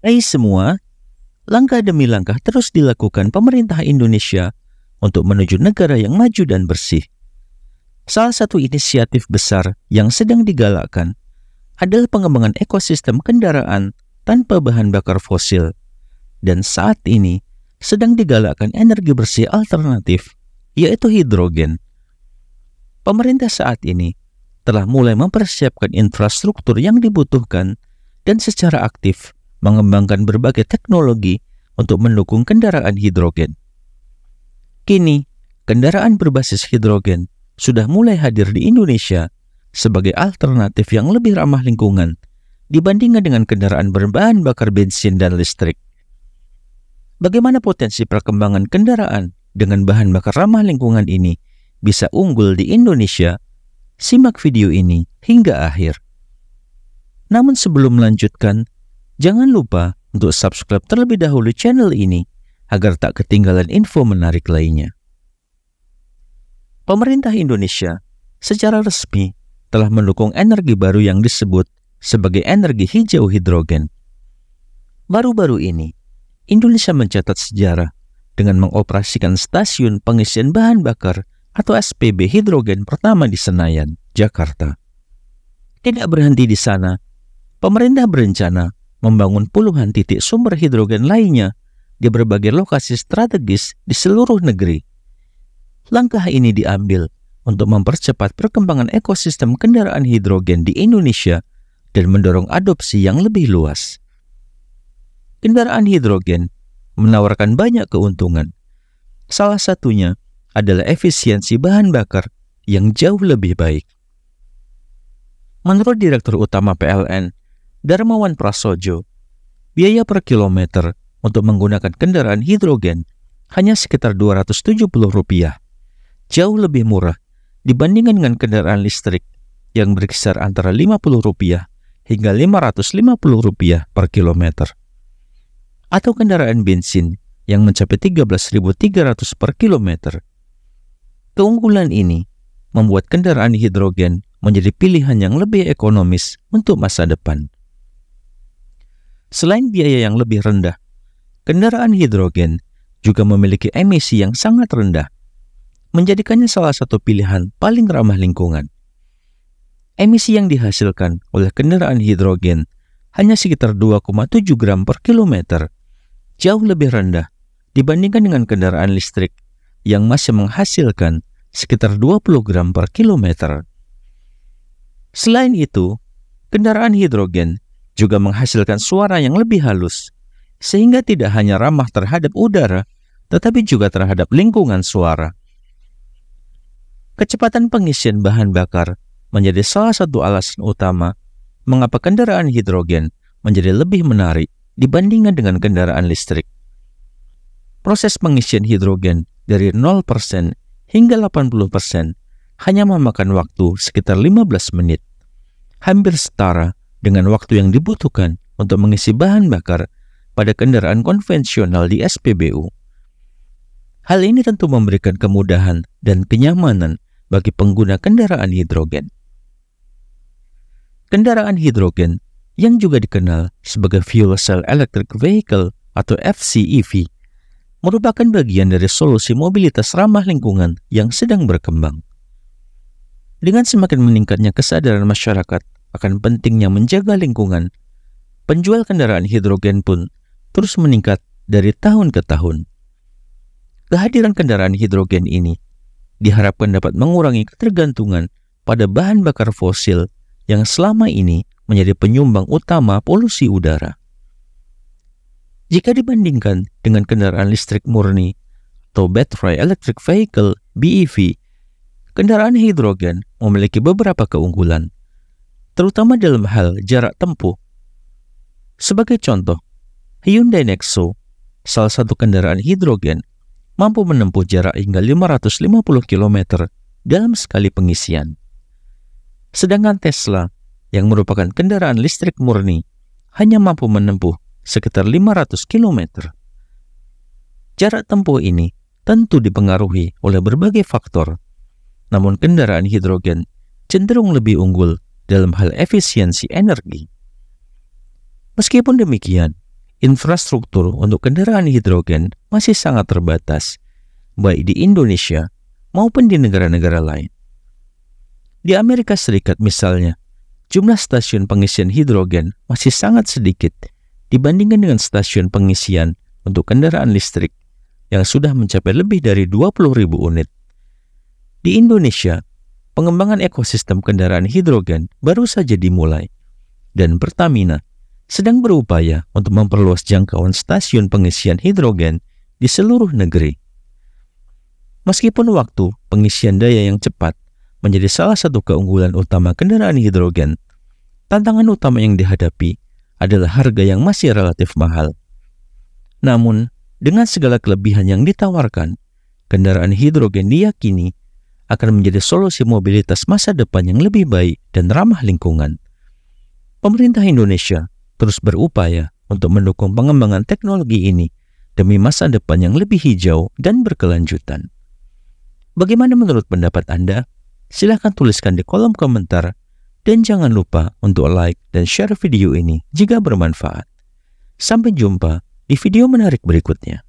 Hai semua, langkah demi langkah terus dilakukan pemerintah Indonesia untuk menuju negara yang maju dan bersih. Salah satu inisiatif besar yang sedang digalakkan adalah pengembangan ekosistem kendaraan tanpa bahan bakar fosil. Dan saat ini sedang digalakkan energi bersih alternatif, yaitu hidrogen. Pemerintah saat ini telah mulai mempersiapkan infrastruktur yang dibutuhkan dan secara aktif mengembangkan berbagai teknologi untuk mendukung kendaraan hidrogen. Kini, kendaraan berbasis hidrogen sudah mulai hadir di Indonesia sebagai alternatif yang lebih ramah lingkungan dibandingkan dengan kendaraan berbahan bakar bensin dan listrik. Bagaimana potensi perkembangan kendaraan dengan bahan bakar ramah lingkungan ini bisa unggul di Indonesia? Simak video ini hingga akhir. Namun sebelum melanjutkan, jangan lupa untuk subscribe terlebih dahulu channel ini agar tak ketinggalan info menarik lainnya. Pemerintah Indonesia secara resmi telah mendukung energi baru yang disebut sebagai energi hijau hidrogen. Baru-baru ini, Indonesia mencatat sejarah dengan mengoperasikan stasiun pengisian bahan bakar atau SPB hidrogen pertama di Senayan, Jakarta. Tidak berhenti di sana, pemerintah berencana membangun puluhan titik sumber hidrogen lainnya di berbagai lokasi strategis di seluruh negeri. Langkah ini diambil untuk mempercepat perkembangan ekosistem kendaraan hidrogen di Indonesia dan mendorong adopsi yang lebih luas. Kendaraan hidrogen menawarkan banyak keuntungan. Salah satunya adalah efisiensi bahan bakar yang jauh lebih baik. Menurut Direktur Utama PLN, Darmawan Prasojo, biaya per kilometer untuk menggunakan kendaraan hidrogen hanya sekitar Rp270, jauh lebih murah dibandingkan dengan kendaraan listrik yang berkisar antara Rp50 hingga Rp550 per kilometer. Atau kendaraan bensin yang mencapai Rp13.300 per kilometer. Keunggulan ini membuat kendaraan hidrogen menjadi pilihan yang lebih ekonomis untuk masa depan. Selain biaya yang lebih rendah, kendaraan hidrogen juga memiliki emisi yang sangat rendah, menjadikannya salah satu pilihan paling ramah lingkungan. Emisi yang dihasilkan oleh kendaraan hidrogen hanya sekitar 2,7 gram per kilometer, jauh lebih rendah dibandingkan dengan kendaraan listrik yang masih menghasilkan sekitar 20 gram per kilometer. Selain itu, kendaraan hidrogen juga menghasilkan suara yang lebih halus, sehingga tidak hanya ramah terhadap udara, tetapi juga terhadap lingkungan suara. Kecepatan pengisian bahan bakar menjadi salah satu alasan utama mengapa kendaraan hidrogen menjadi lebih menarik dibandingkan dengan kendaraan listrik. Proses pengisian hidrogen dari 0% hingga 80% hanya memakan waktu sekitar 15 menit, hampir setara dengan waktu yang dibutuhkan untuk mengisi bahan bakar pada kendaraan konvensional di SPBU. Hal ini tentu memberikan kemudahan dan kenyamanan bagi pengguna kendaraan hidrogen. Kendaraan hidrogen yang juga dikenal sebagai Fuel Cell Electric Vehicle atau FCEV merupakan bagian dari solusi mobilitas ramah lingkungan yang sedang berkembang. Dengan semakin meningkatnya kesadaran masyarakat akan pentingnya menjaga lingkungan, penjual kendaraan hidrogen pun terus meningkat dari tahun ke tahun. Kehadiran kendaraan hidrogen ini diharapkan dapat mengurangi ketergantungan pada bahan bakar fosil yang selama ini menjadi penyumbang utama polusi udara. Jika dibandingkan dengan kendaraan listrik murni atau Battery Electric Vehicle (BEV), kendaraan hidrogen memiliki beberapa keunggulan, terutama dalam hal jarak tempuh. Sebagai contoh, Hyundai Nexo, salah satu kendaraan hidrogen, mampu menempuh jarak hingga 550 km dalam sekali pengisian. Sedangkan Tesla, yang merupakan kendaraan listrik murni, hanya mampu menempuh sekitar 500 km. Jarak tempuh ini tentu dipengaruhi oleh berbagai faktor, namun kendaraan hidrogen cenderung lebih unggul dalam hal efisiensi energi. Meskipun demikian, infrastruktur untuk kendaraan hidrogen masih sangat terbatas, baik di Indonesia maupun di negara-negara lain. Di Amerika Serikat misalnya, jumlah stasiun pengisian hidrogen masih sangat sedikit dibandingkan dengan stasiun pengisian untuk kendaraan listrik yang sudah mencapai lebih dari 20.000 unit. Di Indonesia, pengembangan ekosistem kendaraan hidrogen baru saja dimulai, dan Pertamina sedang berupaya untuk memperluas jangkauan stasiun pengisian hidrogen di seluruh negeri. Meskipun waktu pengisian daya yang cepat menjadi salah satu keunggulan utama kendaraan hidrogen, tantangan utama yang dihadapi adalah harga yang masih relatif mahal. Namun, dengan segala kelebihan yang ditawarkan, kendaraan hidrogen diyakini akan menjadi solusi mobilitas masa depan yang lebih baik dan ramah lingkungan. Pemerintah Indonesia terus berupaya untuk mendukung pengembangan teknologi ini demi masa depan yang lebih hijau dan berkelanjutan. Bagaimana menurut pendapat Anda? Silahkan tuliskan di kolom komentar dan jangan lupa untuk like dan share video ini jika bermanfaat. Sampai jumpa di video menarik berikutnya.